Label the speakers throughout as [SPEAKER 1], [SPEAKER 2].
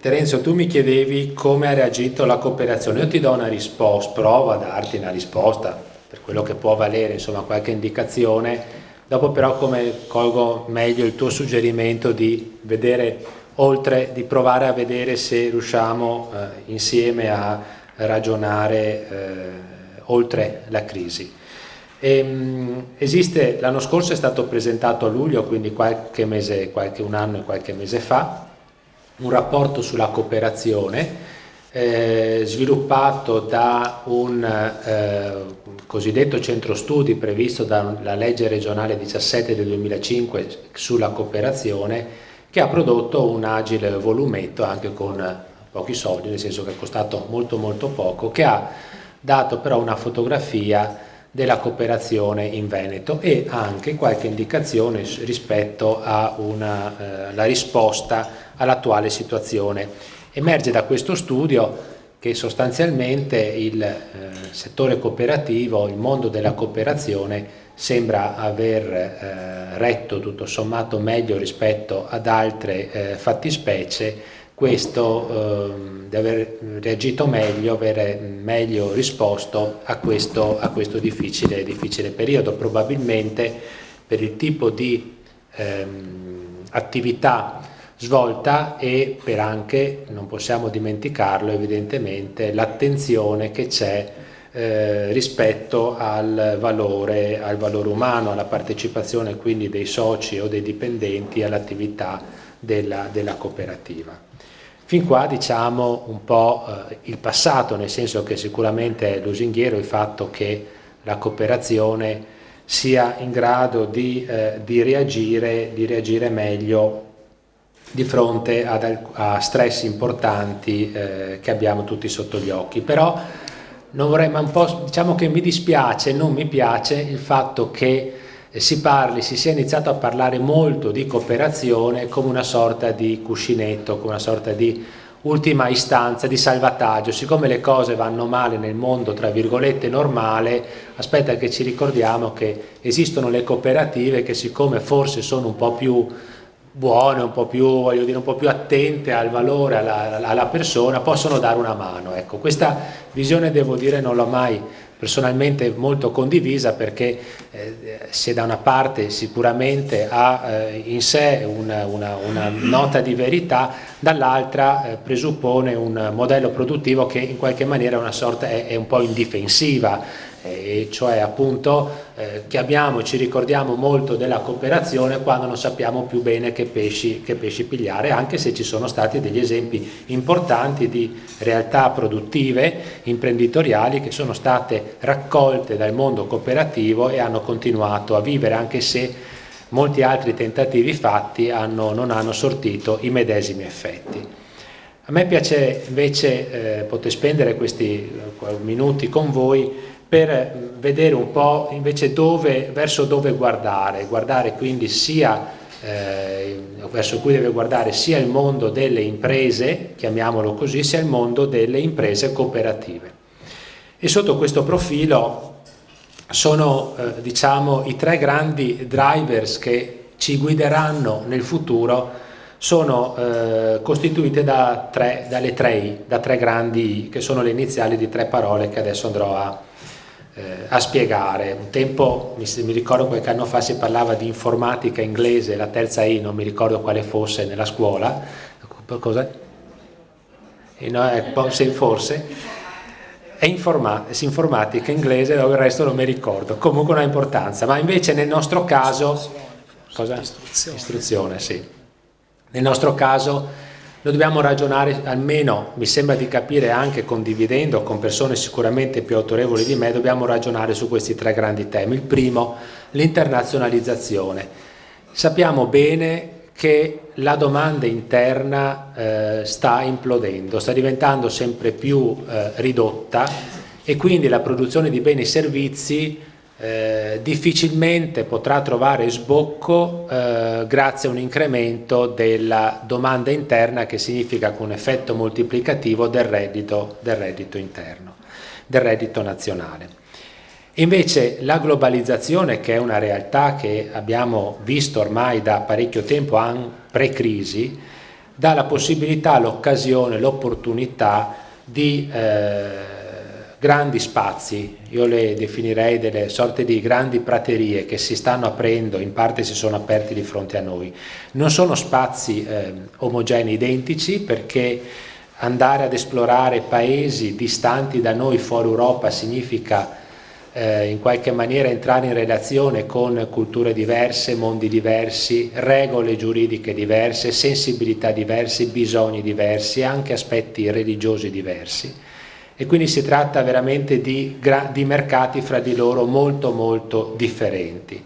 [SPEAKER 1] Terenzio, tu mi chiedevi come ha reagito la cooperazione. Io ti do una risposta, provo a darti una risposta per quello che può valere, insomma, qualche indicazione. Dopo però come colgo meglio il tuo suggerimento di vedere oltre, di provare a vedere se riusciamo insieme a ragionare oltre la crisi. Esiste, l'anno scorso è stato presentato a luglio, quindi un anno e qualche mese fa, un rapporto sulla cooperazione sviluppato da un cosiddetto centro studi previsto dalla legge regionale 17 del 2005 sulla cooperazione, che ha prodotto un agile volumetto anche con pochi soldi, nel senso che è costato molto molto poco, che ha dato però una fotografia della cooperazione in Veneto e anche qualche indicazione rispetto a la risposta all'attuale situazione. Emerge da questo studio che sostanzialmente il settore cooperativo, il mondo della cooperazione sembra aver retto tutto sommato meglio rispetto ad altre fattispecie, questo di aver reagito meglio, aver meglio risposto a questo difficile periodo, probabilmente per il tipo di attività svolta e per anche, non possiamo dimenticarlo evidentemente, l'attenzione che c'è rispetto al valore umano, alla partecipazione quindi dei soci o dei dipendenti all'attività della cooperativa. Fin qua diciamo un po' il passato, nel senso che sicuramente è lusinghiero il fatto che la cooperazione sia in grado di reagire meglio di fronte a stress importanti che abbiamo tutti sotto gli occhi. Però non vorrei, ma un po', diciamo che mi dispiace, non mi piace il fatto che si sia iniziato a parlare molto di cooperazione come una sorta di cuscinetto, come una sorta di ultima istanza, di salvataggio. Siccome le cose vanno male nel mondo tra virgolette normale, aspetta che ci ricordiamo che esistono le cooperative che, siccome forse sono un po' più buone, un po' più, voglio dire, un po' più attente al valore, alla persona, possono dare una mano. Ecco, questa visione, devo dire, non l'ho mai personalmente molto condivisa, perché se da una parte sicuramente ha in sé una nota di verità, dall'altra presuppone un modello produttivo che in qualche maniera è un po' in difensiva, e cioè appunto chiamiamo e ci ricordiamo molto della cooperazione quando non sappiamo più bene che pesci pigliare, anche se ci sono stati degli esempi importanti di realtà produttive, imprenditoriali, che sono state raccolte dal mondo cooperativo e hanno continuato a vivere, anche se molti altri tentativi fatti non hanno sortito i medesimi effetti. A me piace invece poter spendere questi minuti con voi per vedere un po' invece verso dove guardare quindi verso cui deve guardare sia il mondo delle imprese, chiamiamolo così, sia il mondo delle imprese cooperative. E sotto questo profilo sono diciamo i tre grandi drivers che ci guideranno nel futuro, sono costituite da tre grandi, che sono le iniziali di tre parole che adesso andrò a spiegare. Un tempo, mi ricordo qualche anno fa, si parlava di informatica inglese, la terza I non mi ricordo quale fosse nella scuola, cosa? Forse è informatica inglese, il resto non mi ricordo, comunque non ha importanza. Ma invece nel nostro caso istruzione, sì. Nel nostro caso noi dobbiamo ragionare, almeno mi sembra di capire, anche condividendo con persone sicuramente più autorevoli di me, dobbiamo ragionare su questi tre grandi temi. Il primo, l'internazionalizzazione. Sappiamo bene che la domanda interna sta implodendo, sta diventando sempre più ridotta, e quindi la produzione di beni e servizi difficilmente potrà trovare sbocco grazie a un incremento della domanda interna, che significa con un effetto moltiplicativo del reddito interno, del reddito nazionale. Invece la globalizzazione, che è una realtà che abbiamo visto ormai da parecchio tempo, pre-crisi, dà la possibilità, l'occasione, l'opportunità di grandi spazi, io le definirei delle sorte di grandi praterie che si stanno aprendo, in parte si sono aperti di fronte a noi. Non sono spazi omogenei, identici, perché andare ad esplorare paesi distanti da noi, fuori Europa, significa in qualche maniera entrare in relazione con culture diverse, mondi diversi, regole giuridiche diverse, sensibilità diverse, bisogni diversi, anche aspetti religiosi diversi. E quindi si tratta veramente di mercati fra di loro molto molto differenti.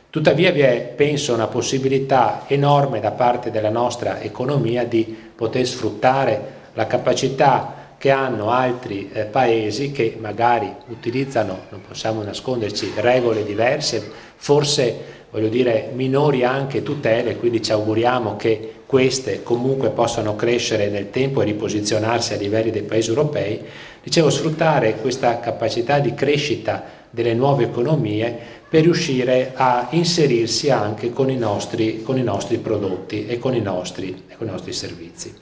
[SPEAKER 1] Tuttavia vi è, penso, una possibilità enorme da parte della nostra economia di poter sfruttare la capacità che hanno altri paesi che magari utilizzano, non possiamo nasconderci, regole diverse, forse voglio dire minori anche tutele, quindi ci auguriamo che queste comunque possano crescere nel tempo e riposizionarsi a livelli dei paesi europei. Dicevo, sfruttare questa capacità di crescita delle nuove economie per riuscire a inserirsi anche con i nostri prodotti e con i nostri servizi.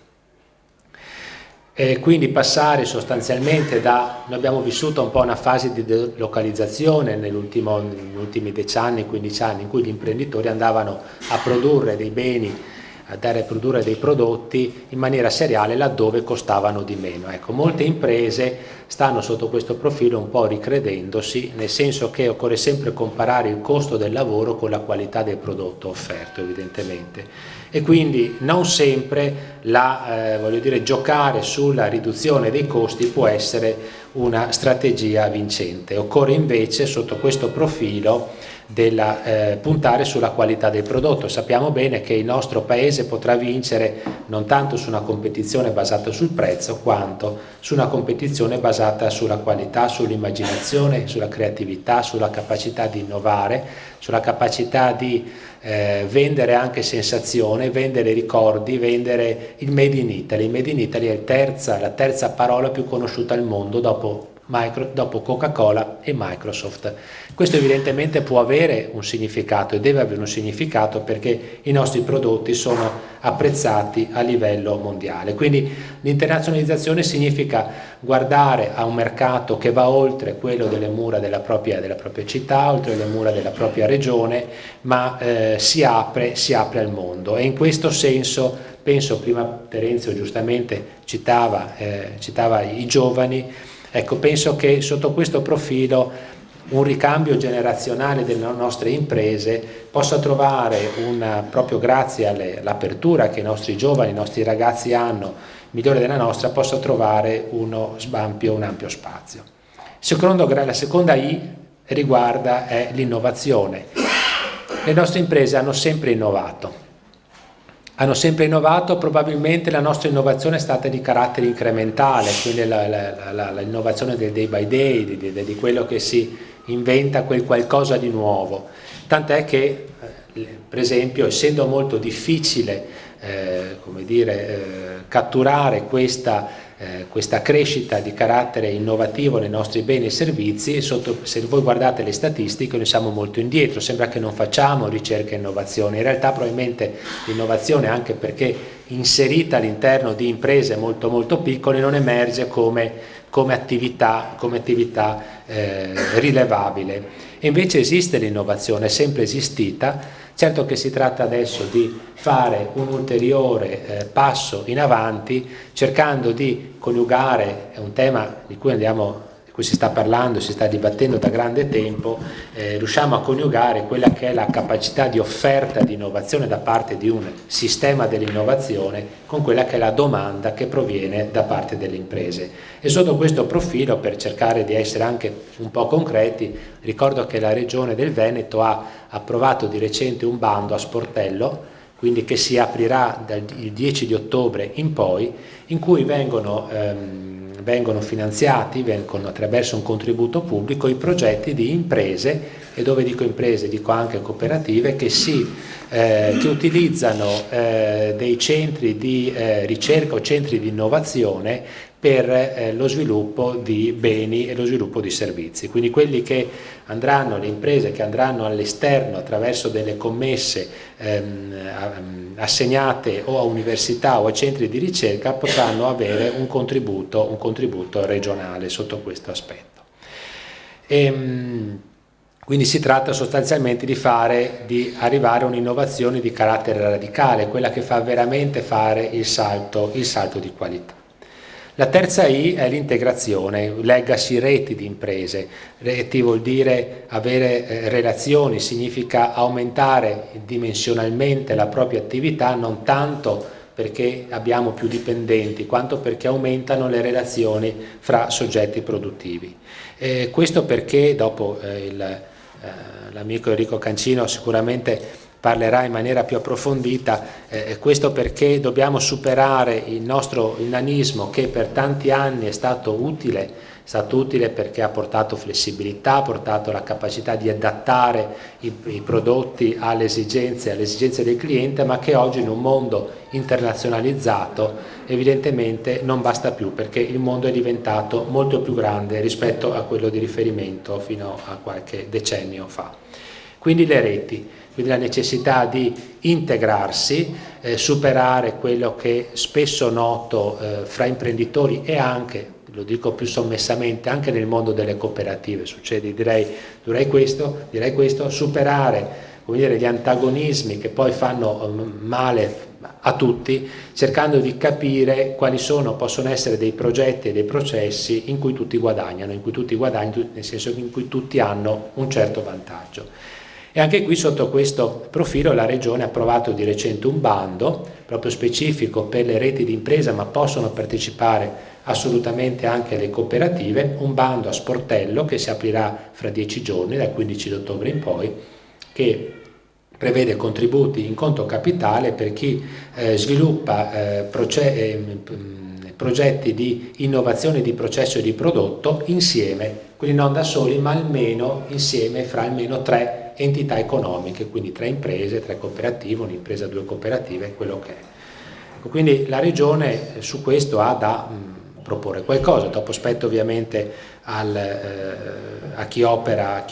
[SPEAKER 1] E quindi passare sostanzialmente noi abbiamo vissuto un po' una fase di delocalizzazione negli ultimi 10 anni, 15 anni, in cui gli imprenditori andavano a produrre dei beni, a produrre dei prodotti in maniera seriale laddove costavano di meno. Ecco, molte imprese stanno sotto questo profilo un po' ricredendosi, nel senso che occorre sempre comparare il costo del lavoro con la qualità del prodotto offerto, evidentemente. E quindi non sempre voglio dire, giocare sulla riduzione dei costi può essere una strategia vincente. Occorre invece, sotto questo profilo, puntare sulla qualità del prodotto. Sappiamo bene che il nostro paese potrà vincere non tanto su una competizione basata sul prezzo, quanto su una competizione basata sulla qualità, sull'immaginazione, sulla creatività, sulla capacità di innovare, sulla capacità di vendere anche sensazione, vendere ricordi, vendere il Made in Italy. Il Made in Italy è la terza parola più conosciuta al mondo dopo Coca-Cola e Microsoft. Questo evidentemente può avere un significato e deve avere un significato, perché i nostri prodotti sono apprezzati a livello mondiale. Quindi l'internazionalizzazione significa guardare a un mercato che va oltre quello delle mura della propria città, oltre le mura della propria regione, ma si apre al mondo. E in questo senso penso, prima Terenzio giustamente citava i giovani. Ecco, penso che sotto questo profilo un ricambio generazionale delle nostre imprese possa trovare, proprio grazie all'apertura che i nostri giovani, i nostri ragazzi hanno, migliore della nostra, possa trovare un ampio spazio. La seconda I riguarda l'innovazione. Le nostre imprese hanno sempre innovato. Probabilmente la nostra innovazione è stata di carattere incrementale, quindi l'innovazione del day by day, di quello che si inventa quel qualcosa di nuovo, tant'è che per esempio, essendo molto difficile catturare questa crescita di carattere innovativo nei nostri beni e servizi, se voi guardate le statistiche noi siamo molto indietro, sembra che non facciamo ricerca e innovazione. In realtà probabilmente l'innovazione, anche perché inserita all'interno di imprese molto molto piccole, non emerge come attività rilevabile. E invece esiste l'innovazione, è sempre esistita. Certo che si tratta adesso di fare un ulteriore passo in avanti, cercando di coniugare, è un tema di cui si sta parlando, si sta dibattendo da grande tempo, riusciamo a coniugare quella che è la capacità di offerta di innovazione da parte di un sistema dell'innovazione con quella che è la domanda che proviene da parte delle imprese. E sotto questo profilo, per cercare di essere anche un po' concreti, ricordo che la Regione del Veneto ha approvato di recente un bando a sportello, quindi che si aprirà dal 10 di ottobre in poi, in cui vengono finanziati, attraverso un contributo pubblico, i progetti di imprese, e dove dico imprese dico anche cooperative, che utilizzano dei centri di ricerca o centri di innovazione per lo sviluppo di beni e lo sviluppo di servizi. Quindi quelli che andranno, le imprese che andranno all'esterno attraverso delle commesse assegnate o a università o a centri di ricerca potranno avere un contributo regionale sotto questo aspetto. Quindi si tratta sostanzialmente di arrivare a un'innovazione di carattere radicale, quella che fa veramente fare il salto di qualità. La terza I è l'integrazione, leggasi reti di imprese. Reti vuol dire avere relazioni, significa aumentare dimensionalmente la propria attività, non tanto perché abbiamo più dipendenti, quanto perché aumentano le relazioni fra soggetti produttivi. Questo perché, dopo l'amico Enrico Cancino sicuramente parlerà in maniera più approfondita, questo perché dobbiamo superare il nostro nanismo che per tanti anni è stato utile perché ha portato flessibilità, ha portato la capacità di adattare i prodotti alle esigenze del cliente, ma che oggi in un mondo internazionalizzato evidentemente non basta più, perché il mondo è diventato molto più grande rispetto a quello di riferimento fino a qualche decennio fa. Quindi le reti, quindi la necessità di integrarsi, superare quello che spesso noto fra imprenditori e anche, lo dico più sommessamente, anche nel mondo delle cooperative succede, direi questo, superare, come dire, gli antagonismi che poi fanno male a tutti, cercando di capire quali possono essere dei progetti e dei processi in cui tutti guadagnano, nel senso in cui tutti hanno un certo vantaggio. E anche qui sotto questo profilo la Regione ha approvato di recente un bando proprio specifico per le reti di impresa, ma possono partecipare assolutamente anche le cooperative, un bando a sportello che si aprirà fra 10 giorni, dal 15 ottobre in poi, che prevede contributi in conto capitale per chi sviluppa progetti di innovazione di processo e di prodotto insieme, quindi non da soli ma almeno insieme fra almeno 3 entità economiche, quindi 3 imprese, 3 cooperative, un'impresa, 2 cooperative, quello che è. Quindi la Regione su questo ha da proporre qualcosa, dopo spetto ovviamente a chi opera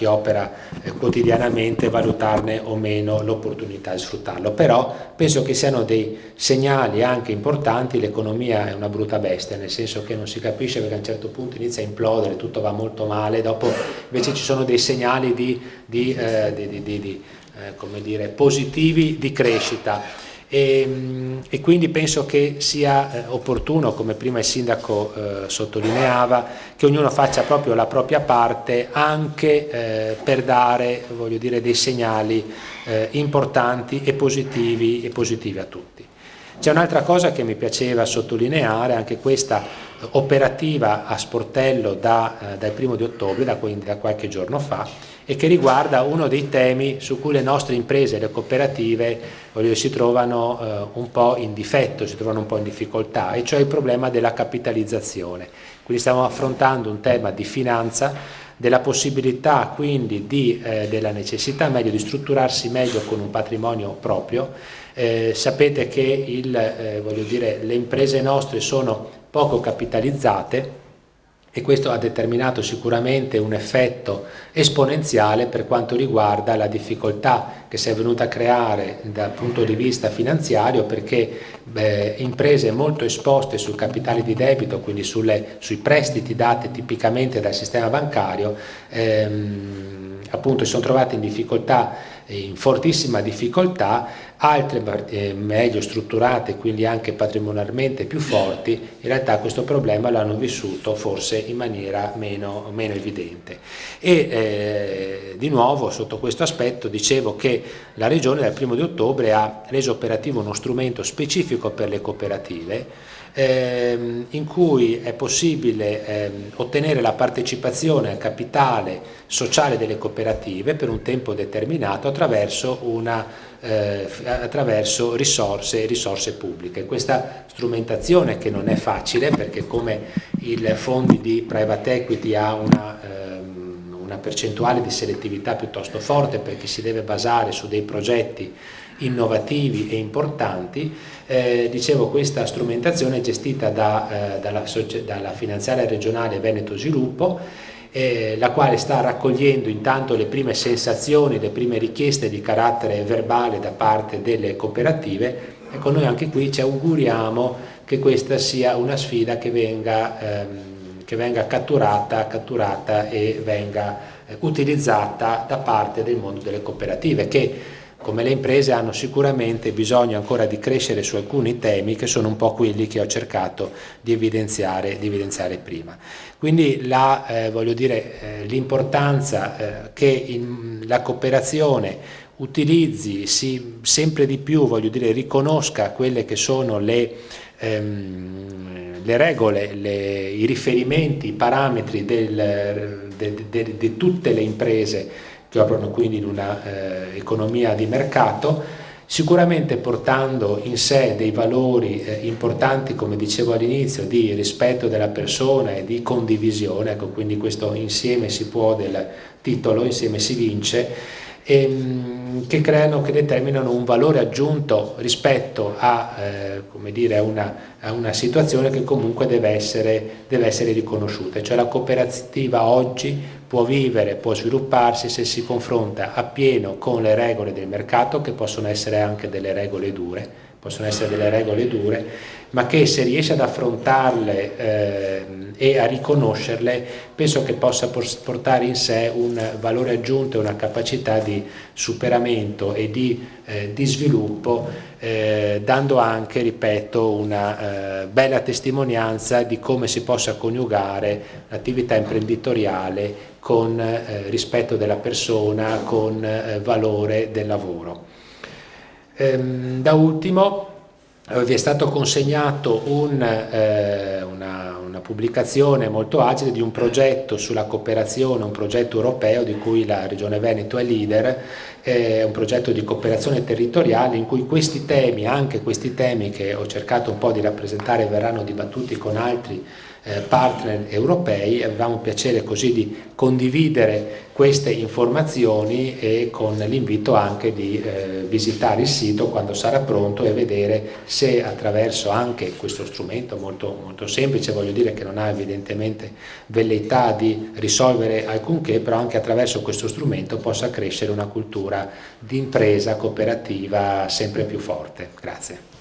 [SPEAKER 1] quotidianamente valutarne o meno l'opportunità di sfruttarlo, però penso che siano dei segnali anche importanti. L'economia è una brutta bestia, nel senso che non si capisce perché a un certo punto inizia a implodere, tutto va molto male, dopo invece ci sono dei segnali come dire, positivi di crescita. E quindi penso che sia opportuno, come prima il sindaco sottolineava, che ognuno faccia proprio la propria parte anche per dare, voglio dire, dei segnali importanti e positivi a tutti. C'è un'altra cosa che mi piaceva sottolineare, anche questa operativa a sportello dal 1° ottobre, quindi da qualche giorno fa, e che riguarda uno dei temi su cui le nostre imprese e le cooperative si trovano un po' in difetto, si trovano un po' in difficoltà, e cioè il problema della capitalizzazione. Quindi stiamo affrontando un tema di finanza, della possibilità quindi della necessità meglio di strutturarsi meglio con un patrimonio proprio. Sapete che le imprese nostre sono poco capitalizzate, e questo ha determinato sicuramente un effetto esponenziale per quanto riguarda la difficoltà che si è venuta a creare dal punto di vista finanziario, perché imprese molto esposte sul capitale di debito, quindi sui prestiti dati tipicamente dal sistema bancario, appunto si sono trovate in fortissima difficoltà. Altre meglio strutturate, quindi anche patrimonialmente più forti, in realtà questo problema l'hanno vissuto forse in maniera meno evidente. E di nuovo sotto questo aspetto dicevo che la Regione dal 1° ottobre ha reso operativo uno strumento specifico per le cooperative, in cui è possibile ottenere la partecipazione al capitale sociale delle cooperative per un tempo determinato attraverso risorse pubbliche. Questa strumentazione, che non è facile perché come i fondi di private equity ha una percentuale di selettività piuttosto forte, perché si deve basare su dei progetti innovativi e importanti. Dicevo, questa strumentazione è gestita dalla finanziaria regionale Veneto Sviluppo, la quale sta raccogliendo intanto le prime sensazioni, le prime richieste di carattere verbale da parte delle cooperative. Ecco, noi anche qui ci auguriamo che questa sia una sfida che venga catturata e venga utilizzata da parte del mondo delle cooperative, che come le imprese hanno sicuramente bisogno ancora di crescere su alcuni temi che sono un po' quelli che ho cercato di evidenziare prima. Quindi l'importanza che la cooperazione utilizzi sempre di più, riconosca quelle che sono le regole, i riferimenti, i parametri di tutte le imprese che operano quindi in una economia di mercato, sicuramente portando in sé dei valori importanti, come dicevo all'inizio, di rispetto della persona e di condivisione. Ecco, quindi questo insieme si può del titolo, insieme si vince, che determinano un valore aggiunto rispetto a una situazione che comunque deve essere riconosciuta. Cioè la cooperativa oggi può vivere, può svilupparsi se si confronta appieno con le regole del mercato, che possono essere anche delle regole dure, ma che se riesce ad affrontarle e a riconoscerle, penso che possa portare in sé un valore aggiunto e una capacità di superamento e di sviluppo, dando anche, ripeto, una bella testimonianza di come si possa coniugare l'attività imprenditoriale con rispetto della persona, con valore del lavoro. Da ultimo vi è stato consegnato una pubblicazione molto agile di un progetto sulla cooperazione, un progetto europeo di cui la Regione Veneto è leader, un progetto di cooperazione territoriale in cui questi temi, anche questi temi che ho cercato un po' di rappresentare, verranno dibattuti con altri partner europei. Avevamo piacere così di condividere queste informazioni, e con l'invito anche di visitare il sito quando sarà pronto e vedere se attraverso anche questo strumento molto, molto semplice, che non ha evidentemente velleità di risolvere alcunché, però anche attraverso questo strumento possa crescere una cultura di impresa cooperativa sempre più forte. Grazie.